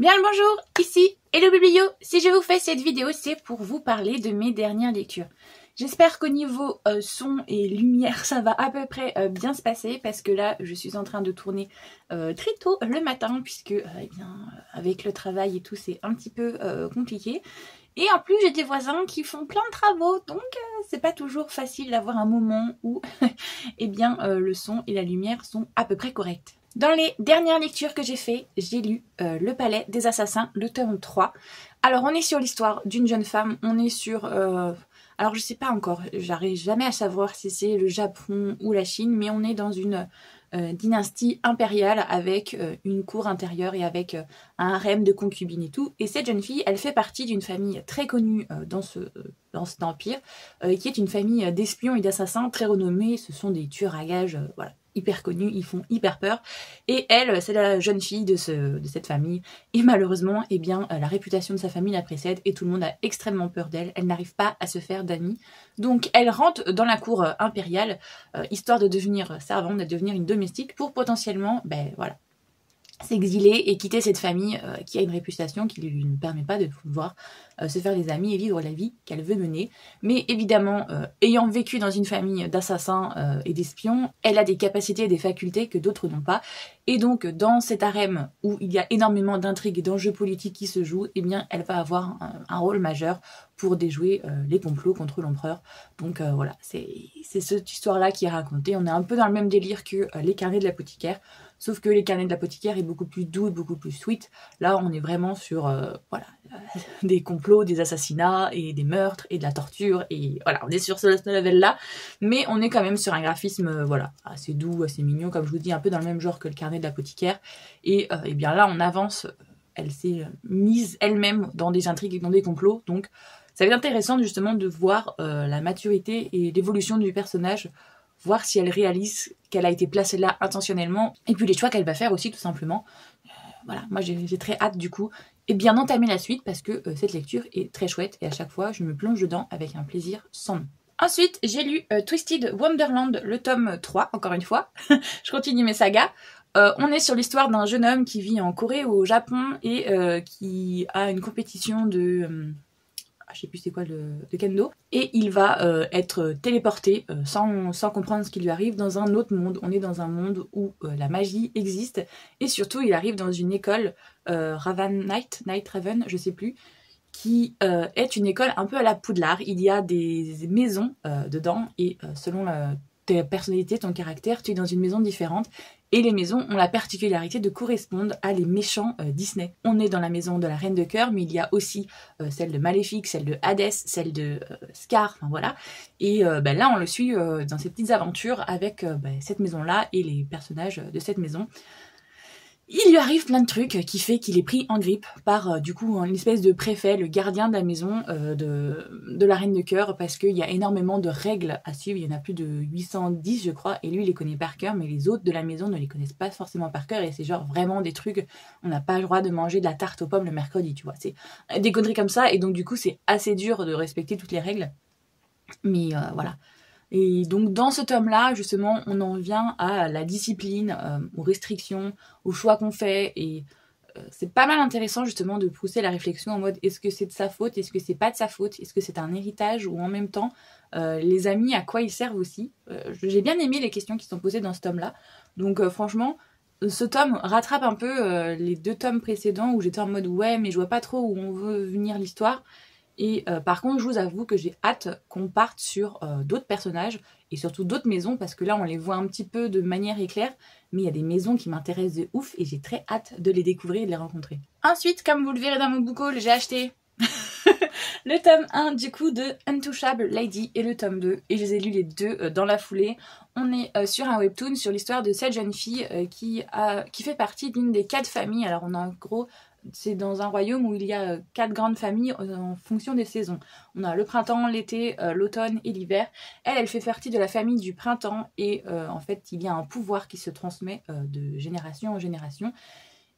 Bien le bonjour, ici Hello Biblio. Si je vous fais cette vidéo, c'est pour vous parler de mes dernières lectures. J'espère qu'au niveau son et lumière, ça va à peu près bien se passer parce que là, je suis en train de tourner très tôt le matin puisque avec le travail et tout, c'est un petit peu compliqué. Et en plus, j'ai des voisins qui font plein de travaux, donc c'est pas toujours facile d'avoir un moment où le son et la lumière sont à peu près corrects. Dans les dernières lectures que j'ai fait, j'ai lu Le Palais des Assassins, le tome 3. Alors on est sur l'histoire d'une jeune femme, on est sur... alors je sais pas encore, j'arrive jamais à savoir si c'est le Japon ou la Chine, mais on est dans une dynastie impériale avec une cour intérieure et avec un harem de concubines et tout. Et cette jeune fille, elle fait partie d'une famille très connue dans cet empire, qui est une famille d'espions et d'assassins très renommés. Ce sont des tueurs à gages, voilà, hyper connus, ils font hyper peur. Et elle, c'est la jeune fille de cette famille. Et malheureusement, la réputation de sa famille la précède et tout le monde a extrêmement peur d'elle. Elle n'arrive pas à se faire d'amis. Donc elle rentre dans la cour impériale, histoire de devenir servante, de devenir une domestique pour potentiellement, s'exiler et quitter cette famille qui a une réputation qui lui ne permet pas de pouvoir se faire des amis et vivre la vie qu'elle veut mener. Mais évidemment, ayant vécu dans une famille d'assassins et d'espions, elle a des capacités et des facultés que d'autres n'ont pas. Et donc, dans cet harem où il y a énormément d'intrigues et d'enjeux politiques qui se jouent, elle va avoir un rôle majeur pour déjouer les complots contre l'empereur. Donc voilà, c'est cette histoire-là qui est racontée. On est un peu dans le même délire que les carnets de l'apothicaire, sauf que les carnets de l'apothicaire est beaucoup plus doux et beaucoup plus sweet. Là, on est vraiment sur des complots, des assassinats et des meurtres et de la torture. Et voilà, on est sur ce level-là, mais on est quand même sur un graphisme assez doux, assez mignon, comme je vous dis, un peu dans le même genre que le carnet de l'apothicaire. Et là, on avance. Elle s'est mise elle-même dans des intrigues et dans des complots, donc ça va être intéressant justement de voir la maturité et l'évolution du personnage, voir si elle réalise qu'elle a été placée là intentionnellement, et puis les choix qu'elle va faire aussi tout simplement. Voilà, moi j'ai très hâte du coup et bien entamer la suite parce que cette lecture est très chouette et à chaque fois je me plonge dedans avec un plaisir sans nom. Ensuite, j'ai lu Twisted Wonderland, le tome 3, encore une fois. Je continue mes sagas. On est sur l'histoire d'un jeune homme qui vit en Corée ou au Japon et qui a une compétition de... je sais plus c'est quoi de kendo, et il va être téléporté sans comprendre ce qui lui arrive dans un autre monde. On est dans un monde où la magie existe, et surtout il arrive dans une école Night Raven, je sais plus, qui est une école un peu à la Poudlard. Il y a des maisons dedans, et selon ta personnalité, ton caractère, tu es dans une maison différente. Et les maisons ont la particularité de correspondre à les méchants Disney. On est dans la maison de la Reine de Cœur, mais il y a aussi celle de Maléfique, celle de Hadès, celle de Scar, enfin voilà. Et là, on le suit dans ses petites aventures avec cette maison-là et les personnages de cette maison. Il lui arrive plein de trucs qui fait qu'il est pris en grippe par une espèce de préfet, le gardien de la maison de la Reine de Cœur, parce qu'il y a énormément de règles à suivre. Il y en a plus de 810 je crois, et lui il les connaît par cœur, mais les autres de la maison ne les connaissent pas forcément par cœur, et c'est genre vraiment des trucs, on n'a pas le droit de manger de la tarte aux pommes le mercredi, tu vois, c'est des conneries comme ça, et donc du coup c'est assez dur de respecter toutes les règles, mais voilà. Et donc dans ce tome-là, justement, on en vient à la discipline, aux restrictions, aux choix qu'on fait. Et c'est pas mal intéressant justement de pousser la réflexion en mode est-ce que c'est de sa faute, est-ce que c'est pas de sa faute, est-ce que c'est un héritage, ou en même temps, les amis, à quoi ils servent aussi. J'ai bien aimé les questions qui sont posées dans ce tome-là. Donc franchement, ce tome rattrape un peu les deux tomes précédents où j'étais en mode ouais, mais je vois pas trop où on veut venir l'histoire. Et par contre, je vous avoue que j'ai hâte qu'on parte sur d'autres personnages et surtout d'autres maisons, parce que là, on les voit un petit peu de manière éclair, mais il y a des maisons qui m'intéressent de ouf et j'ai très hâte de les découvrir et de les rencontrer. Ensuite, comme vous le verrez dans mon book haul, j'ai acheté le tome 1 du coup de Untouchable Lady et le tome 2, et je les ai lus les deux dans la foulée. On est sur un webtoon sur l'histoire de cette jeune fille qui fait partie d'une des 4 familles. Alors on a en gros... c'est dans un royaume où il y a 4 grandes familles en fonction des saisons. On a le printemps, l'été, l'automne et l'hiver. Elle fait partie de la famille du printemps, et en fait il y a un pouvoir qui se transmet de génération en génération.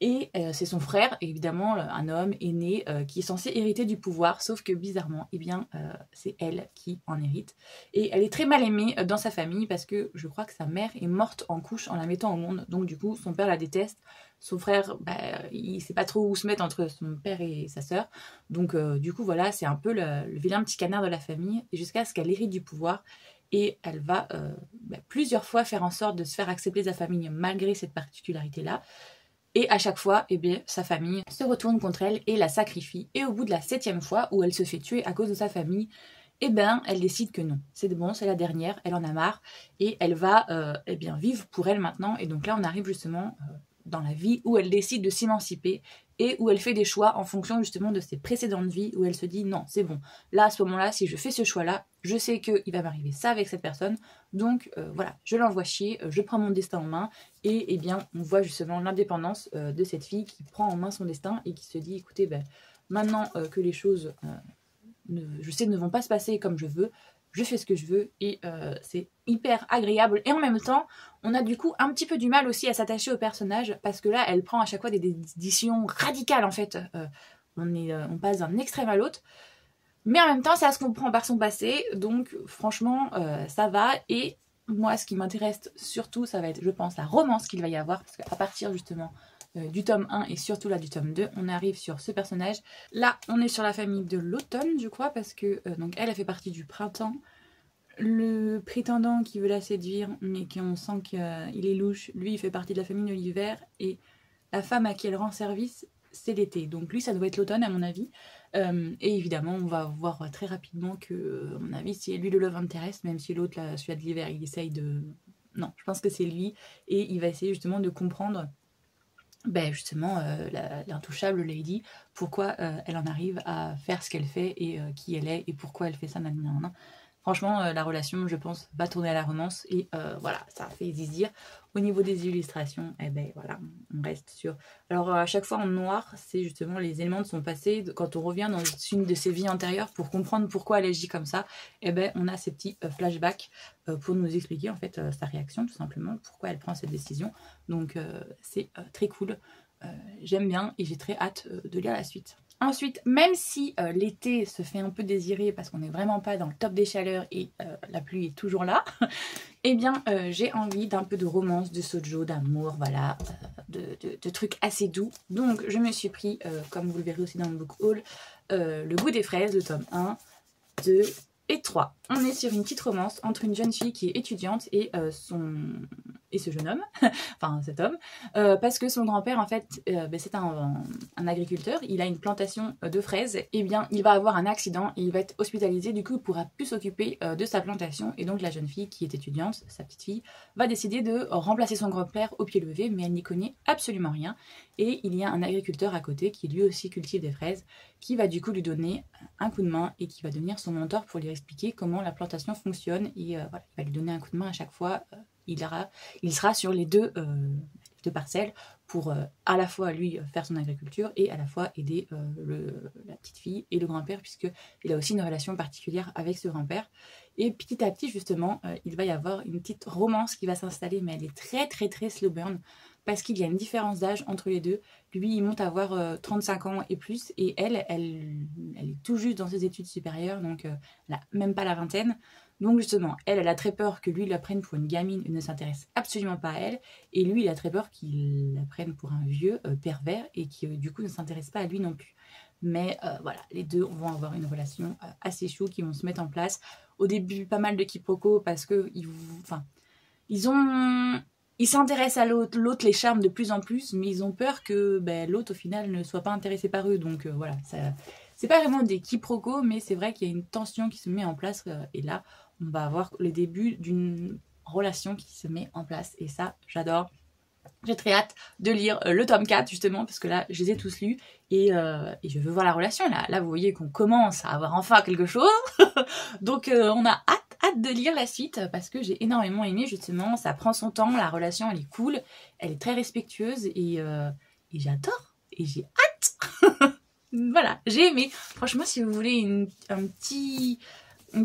Et c'est son frère, évidemment, un homme aîné qui est censé hériter du pouvoir, sauf que bizarrement, eh bien, c'est elle qui en hérite. Et elle est très mal aimée dans sa famille parce que je crois que sa mère est morte en couche en la mettant au monde. Donc du coup, son père la déteste. Son frère, bah, il sait pas trop où se mettre entre son père et sa sœur. Donc du coup, voilà, c'est un peu le vilain petit canard de la famille, jusqu'à ce qu'elle hérite du pouvoir. Et elle va plusieurs fois faire en sorte de se faire accepter de sa famille malgré cette particularité-là. Et à chaque fois, eh bien, sa famille se retourne contre elle et la sacrifie. Et au bout de la 7e fois, où elle se fait tuer à cause de sa famille, eh ben, elle décide que non, c'est bon, c'est la dernière, elle en a marre, et elle va eh bien, vivre pour elle maintenant. Et donc là, on arrive justement dans la vie où elle décide de s'émanciper et où elle fait des choix en fonction justement de ses précédentes vies, où elle se dit non, c'est bon, là à ce moment-là, si je fais ce choix-là, je sais qu'il va m'arriver ça avec cette personne, donc voilà, je l'envoie chier, je prends mon destin en main, et eh bien on voit justement l'indépendance de cette fille qui prend en main son destin et qui se dit écoutez, ben, maintenant que les choses, je sais, ne vont pas se passer comme je veux, je fais ce que je veux et c'est hyper agréable. Et en même temps, on a du coup un petit peu du mal aussi à s'attacher au personnage parce que là, elle prend à chaque fois des décisions radicales en fait. On passe d'un extrême à l'autre. Mais en même temps, ça se comprend par son passé. Donc franchement, ça va. Et moi, ce qui m'intéresse surtout, ça va être, je pense, la romance qu'il va y avoir. Parce qu'à partir justement du tome 1 et surtout là du tome 2, on arrive sur ce personnage. Là, on est sur la famille de l'automne, je crois, parce que donc elle fait partie du printemps. Le prétendant qui veut la séduire, mais qu'on sent qu'il est louche, lui, il fait partie de la famille de l'hiver. Et la femme à qui elle rend service, c'est l'été. Donc lui, ça doit être l'automne, à mon avis. Et évidemment, on va voir très rapidement que, à mon avis, c'est lui le love interest, même si l'autre, celui de l'hiver, il essaye de... Non, je pense que c'est lui. Et il va essayer justement de comprendre ben justement l'intouchable Lady, pourquoi elle en arrive à faire ce qu'elle fait et qui elle est et pourquoi elle fait ça. Nanana. Franchement, la relation, je pense, va tourner à la romance et voilà, ça fait zizir. Au niveau des illustrations, eh ben voilà, on reste sur... Alors à chaque fois en noir, c'est justement les éléments de son passé. Quand on revient dans une de ses vies antérieures pour comprendre pourquoi elle agit comme ça, eh ben on a ces petits flashbacks pour nous expliquer en fait sa réaction tout simplement, pourquoi elle prend cette décision. Donc c'est très cool, j'aime bien et j'ai très hâte de lire la suite. Ensuite, même si l'été se fait un peu désirer parce qu'on n'est vraiment pas dans le top des chaleurs et la pluie est toujours là, eh bien j'ai envie d'un peu de romance, de shoujo, d'amour, voilà, de trucs assez doux. Donc je me suis pris, comme vous le verrez aussi dans le book haul, Le goût des fraises, le tome 1, 2 et 3. On est sur une petite romance entre une jeune fille qui est étudiante et ce jeune homme, enfin cet homme, parce que son grand-père en fait c'est un agriculteur, il a une plantation de fraises, et bien il va avoir un accident et il va être hospitalisé, du coup il pourra plus s'occuper de sa plantation, et donc la jeune fille qui est étudiante, sa petite fille, va décider de remplacer son grand-père au pied levé, mais elle n'y connaît absolument rien, et il y a un agriculteur à côté qui lui aussi cultive des fraises, qui va du coup lui donner un coup de main et qui va devenir son mentor pour lui expliquer comment la plantation fonctionne, et voilà, il va lui donner un coup de main à chaque fois. Il sera sur les deux parcelles pour à la fois lui faire son agriculture et à la fois aider la petite fille et le grand-père, puisqu'il a aussi une relation particulière avec ce grand-père. Et petit à petit justement, il va y avoir une petite romance qui va s'installer, mais elle est très très très slow burn, parce qu'il y a une différence d'âge entre les deux. Lui, il monte à avoir 35 ans et plus, et elle est tout juste dans ses études supérieures, donc elle n'a même pas la vingtaine. Donc justement, elle a très peur que lui la prenne pour une gamine et ne s'intéresse absolument pas à elle. Et lui, il a très peur qu'il la prenne pour un vieux pervers et qui du coup ne s'intéresse pas à lui non plus. Mais voilà, les deux vont avoir une relation assez chou qui vont se mettre en place. Au début, pas mal de quiproquos parce que ils s'intéressent à l'autre, l'autre les charme de plus en plus, mais ils ont peur que l'autre au final ne soit pas intéressé par eux. Donc voilà, c'est pas vraiment des quiproquos, mais c'est vrai qu'il y a une tension qui se met en place, et là on va avoir les débuts d'une relation qui se met en place, et ça j'adore. J'ai très hâte de lire le tome 4 justement, parce que là je les ai tous lus et je veux voir la relation. Là vous voyez qu'on commence à avoir enfin quelque chose. Donc on a hâte de lire la suite, parce que j'ai énormément aimé justement. Ça prend son temps, la relation elle est cool, elle est très respectueuse, et j'adore et j'ai hâte. Voilà, j'ai aimé. Franchement, si vous voulez une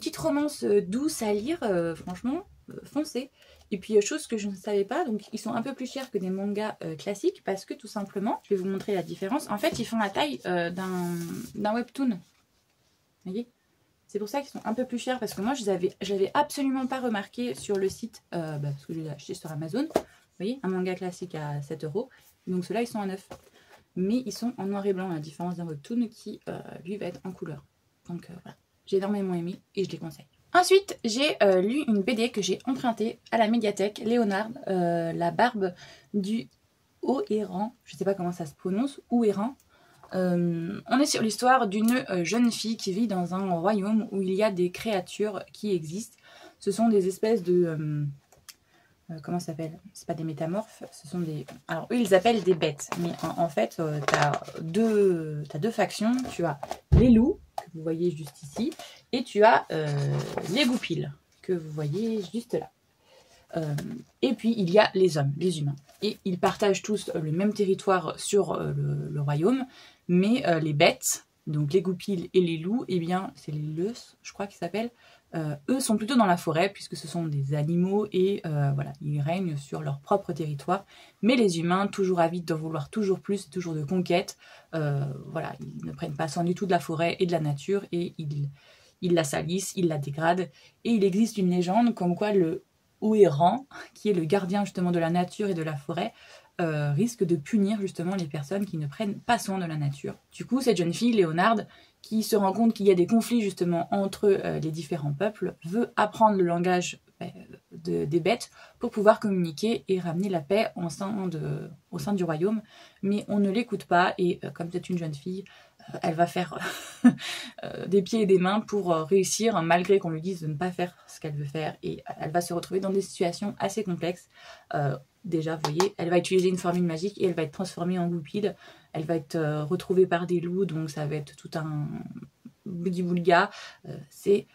petite romance douce à lire, franchement, foncez. Et puis chose que je ne savais pas, donc ils sont un peu plus chers que des mangas classiques parce que tout simplement, je vais vous montrer la différence. En fait, ils font la taille d'un webtoon. Vous voyez? C'est pour ça qu'ils sont un peu plus chers parce que moi je l'avais absolument pas remarqué sur le site parce que je les ai achetés sur Amazon. Vous voyez, un manga classique à 7 €. Donc ceux-là ils sont à 9. Mais ils sont en noir et blanc, à la différence d'un webtoon qui lui va être en couleur. Donc voilà, j'ai énormément aimé et je les conseille. Ensuite, j'ai lu une BD que j'ai empruntée à la médiathèque, Léonard, La barbe du Haut-Héran. Je ne sais pas comment ça se prononce, Haut-Héran. On est sur l'histoire d'une jeune fille qui vit dans un royaume où il y a des créatures qui existent. Ce sont des espèces de... comment ça s'appelle? C'est pas des métamorphes, ce sont des... Alors eux ils appellent des bêtes, mais en fait t'as deux factions. Tu as les loups, que vous voyez juste ici, et tu as les goupils, que vous voyez juste là. Et puis il y a les hommes, les humains. Et ils partagent tous le même territoire sur le royaume, mais les bêtes, donc les goupils et les loups, eh bien c'est les leus, je crois qu'ils s'appellent, eux sont plutôt dans la forêt puisque ce sont des animaux et voilà, ils règnent sur leur propre territoire. Mais les humains, toujours avides d'en vouloir toujours plus, toujours de conquête, voilà, ils ne prennent pas soin du tout de la forêt et de la nature et ils la salissent, ils la dégradent. Et il existe une légende comme quoi le Haut-Héran, qui est le gardien justement de la nature et de la forêt, risque de punir justement les personnes qui ne prennent pas soin de la nature. Du coup, cette jeune fille, Léonard, qui se rend compte qu'il y a des conflits justement entre les différents peuples, veut apprendre le langage des bêtes pour pouvoir communiquer et ramener la paix au sein du royaume. Mais on ne l'écoute pas et comme c'est une jeune fille, elle va faire des pieds et des mains pour réussir, malgré qu'on lui dise de ne pas faire ce qu'elle veut faire. Et elle va se retrouver dans des situations assez complexes. Déjà, vous voyez, elle va utiliser une formule magique et elle va être transformée en goupille. Elle va être retrouvée par des loups, donc ça va être tout un bouli-boulga. C'est,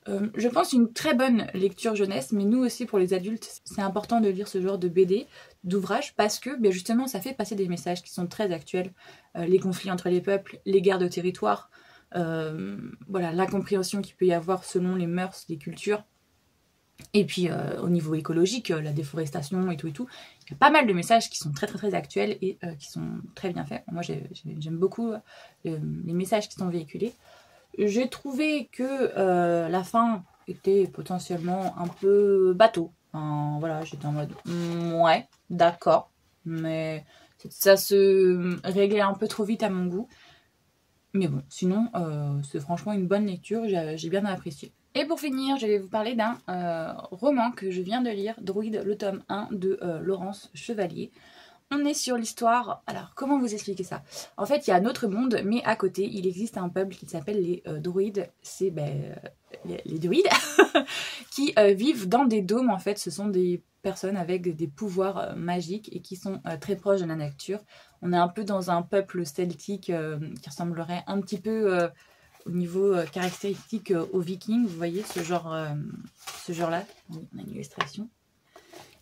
je pense, une très bonne lecture jeunesse, mais nous aussi, pour les adultes, c'est important de lire ce genre de BD, d'ouvrage, parce que bien justement, ça fait passer des messages qui sont très actuels. Les conflits entre les peuples, les guerres de territoire, voilà, l'incompréhension qu'il peut y avoir selon les mœurs, les cultures. Et puis au niveau écologique, la déforestation et tout, il y a pas mal de messages qui sont très actuels et qui sont très bien faits. Moi j'aime beaucoup les messages qui sont véhiculés. J'ai trouvé que la fin était potentiellement un peu bateau. Enfin, voilà, j'étais en mode ouais, d'accord, mais ça se réglait un peu trop vite à mon goût. Mais bon, sinon c'est franchement une bonne lecture, j'ai bien apprécié. Et pour finir, je vais vous parler d'un roman que je viens de lire, Druide, le tome 1 de Laurence Chevalier. On est sur l'histoire... Alors, comment vous expliquer ça? En fait, il y a un autre monde, mais à côté, il existe un peuple qui s'appelle les druides. C'est les druides qui vivent dans des dômes. En fait, ce sont des personnes avec des pouvoirs magiques et qui sont très proches de la nature. On est un peu dans un peuple celtique qui ressemblerait un petit peu... au niveau caractéristique aux vikings, vous voyez ce genre-là, on a une illustration.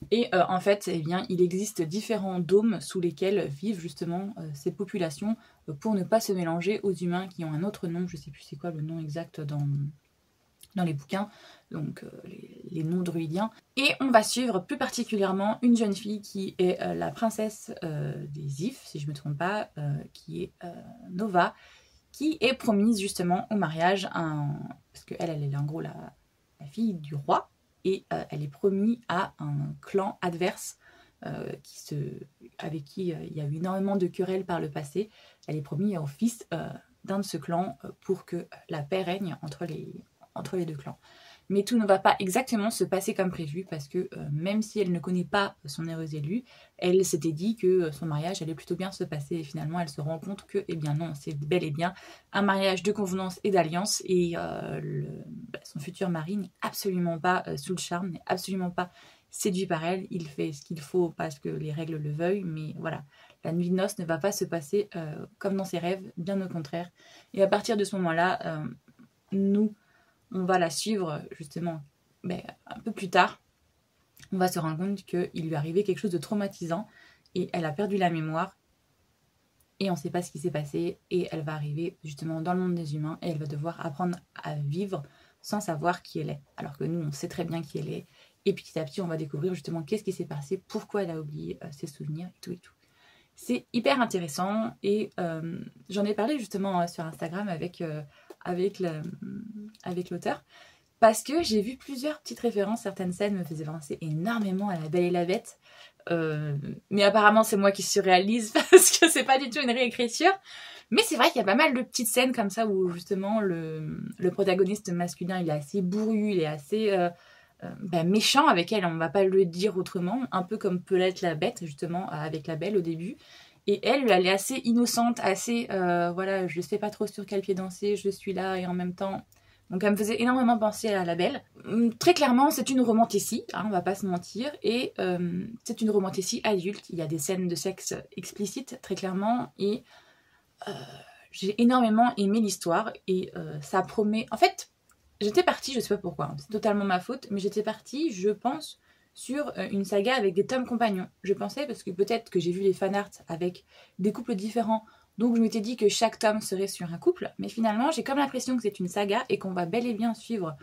Et en fait, eh bien, il existe différents dômes sous lesquels vivent justement ces populations pour ne pas se mélanger aux humains qui ont un autre nom, je ne sais plus c'est quoi le nom exact dans les bouquins, donc les noms druidiens. Et on va suivre plus particulièrement une jeune fille qui est la princesse des Ifs, si je ne me trompe pas, qui est Nova, qui est promise justement au mariage, parce qu'elle est en gros la fille du roi, et elle est promise à un clan adverse avec qui il y a eu énormément de querelles par le passé. Elle est promise au fils d'un de ce clan pour que la paix règne entre les deux clans. Mais tout ne va pas exactement se passer comme prévu parce que même si elle ne connaît pas son heureux élu, elle s'était dit que son mariage allait plutôt bien se passer et finalement elle se rend compte que eh bien non, c'est bel et bien un mariage de convenance et d'alliance et son futur mari n'est absolument pas sous le charme, n'est absolument pas séduit par elle. Il fait ce qu'il faut parce que les règles le veuillent, mais voilà, la nuit de noces ne va pas se passer comme dans ses rêves, bien au contraire. Et à partir de ce moment-là, on va la suivre justement un peu plus tard. On va se rendre compte qu'il lui est arrivé quelque chose de traumatisant et elle a perdu la mémoire et on ne sait pas ce qui s'est passé et elle va arriver justement dans le monde des humains et elle va devoir apprendre à vivre sans savoir qui elle est. Alors que nous, on sait très bien qui elle est Et petit à petit, on va découvrir justement qu'est-ce qui s'est passé, pourquoi elle a oublié ses souvenirs et tout et tout. C'est hyper intéressant et j'en ai parlé justement sur Instagram avec l'auteur. Parce que j'ai vu plusieurs petites références, certaines scènes me faisaient penser énormément à La Belle et la Bête. Mais apparemment c'est moi qui surréalise parce que c'est pas du tout une réécriture. Mais c'est vrai qu'il y a pas mal de petites scènes comme ça où justement le protagoniste masculin il est assez bourru, il est assez méchant avec elle, on va pas le dire autrement. Un peu comme peut l'être la Bête justement avec la Belle au début. Et elle est assez innocente, assez voilà, je sais pas trop sur quel pied danser, je suis là et en même temps... Donc elle me faisait énormément penser à La Belle. Très clairement, c'est une romantécie, hein, on va pas se mentir, et c'est une romantécie adulte. Il y a des scènes de sexe explicites, très clairement, et j'ai énormément aimé l'histoire, et ça promet... En fait, j'étais partie, je sais pas pourquoi, hein, c'est totalement ma faute, mais j'étais partie, je pense, sur une saga avec des tomes compagnons. Je pensais, parce que peut-être que j'ai vu les fanarts avec des couples différents, donc je m'étais dit que chaque tome serait sur un couple, mais finalement j'ai comme l'impression que c'est une saga et qu'on va bel et bien suivre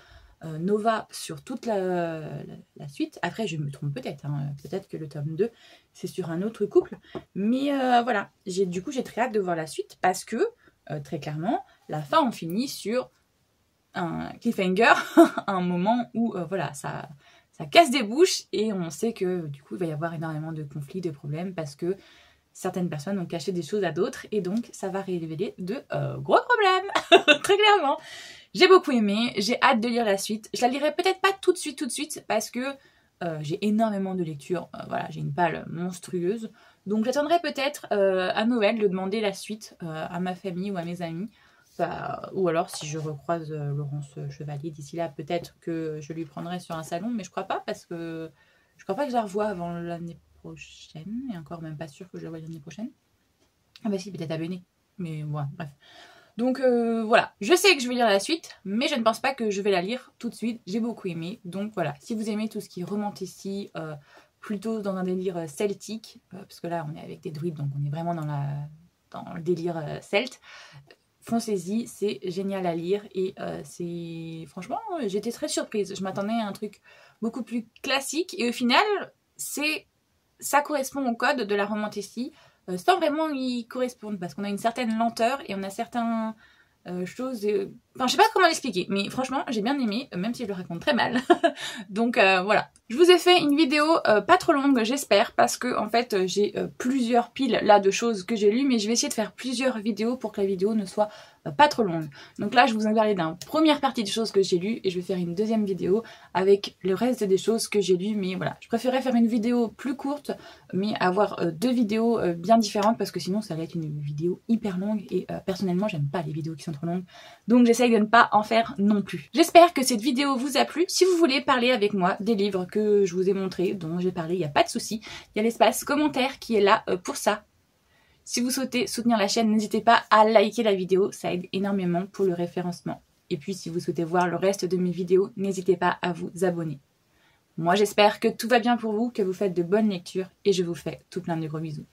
Nova sur toute la suite. Après je me trompe peut-être, hein. Peut-être que le tome 2 c'est sur un autre couple, mais voilà, du coup j'ai très hâte de voir la suite parce que très clairement la fin on finit sur un cliffhanger, un moment où voilà, ça casse des bouches et on sait que du coup il va y avoir énormément de conflits, de problèmes parce que certaines personnes ont caché des choses à d'autres et donc ça va révéler de gros problèmes, très clairement. J'ai beaucoup aimé, j'ai hâte de lire la suite. Je la lirai peut-être pas tout de suite parce que j'ai énormément de lectures. Voilà, j'ai une palle monstrueuse. Donc j'attendrai peut-être à Noël de demander la suite à ma famille ou à mes amis. Ou alors si je recroise Laurence Chevalier d'ici là, peut-être que je lui prendrai sur un salon, mais je crois pas parce que je crois pas que je la revoie avant l'année prochaine, et encore même pas sûr que je la voie l'année prochaine. Ah bah si, peut-être à Béné, mais ouais, bref. Donc voilà, je sais que je vais lire la suite, mais je ne pense pas que je vais la lire tout de suite, j'ai beaucoup aimé. Donc voilà, si vous aimez tout ce qui est romantécie, plutôt dans un délire celtique, parce que là on est avec des druides, donc on est vraiment dans le délire celte, foncez-y, c'est génial à lire et c'est... Franchement, j'étais très surprise, je m'attendais à un truc beaucoup plus classique et au final, ça correspond au code de la romantécie sans vraiment y correspondre parce qu'on a une certaine lenteur et on a certaines choses... Enfin, je sais pas comment l'expliquer, mais franchement, j'ai bien aimé, même si je le raconte très mal. Donc voilà. Je vous ai fait une vidéo pas trop longue, j'espère, parce que en fait, j'ai plusieurs piles là de choses que j'ai lues, mais je vais essayer de faire plusieurs vidéos pour que la vidéo ne soit pas trop longue. Donc là, je vous ai parlé d'une première partie des choses que j'ai lues et je vais faire une deuxième vidéo avec le reste des choses que j'ai lues, mais voilà. Je préférais faire une vidéo plus courte, mais avoir deux vidéos bien différentes parce que sinon, ça allait être une vidéo hyper longue et personnellement, j'aime pas les vidéos qui sont trop longues. Donc j'essaye de ne pas en faire non plus. J'espère que cette vidéo vous a plu. Si vous voulez parler avec moi des livres que je vous ai montrés, dont j'ai parlé, il n'y a pas de souci. Il y a l'espace commentaire qui est là pour ça. Si vous souhaitez soutenir la chaîne, n'hésitez pas à liker la vidéo, ça aide énormément pour le référencement. Et puis si vous souhaitez voir le reste de mes vidéos, n'hésitez pas à vous abonner. Moi j'espère que tout va bien pour vous, que vous faites de bonnes lectures et je vous fais tout plein de gros bisous.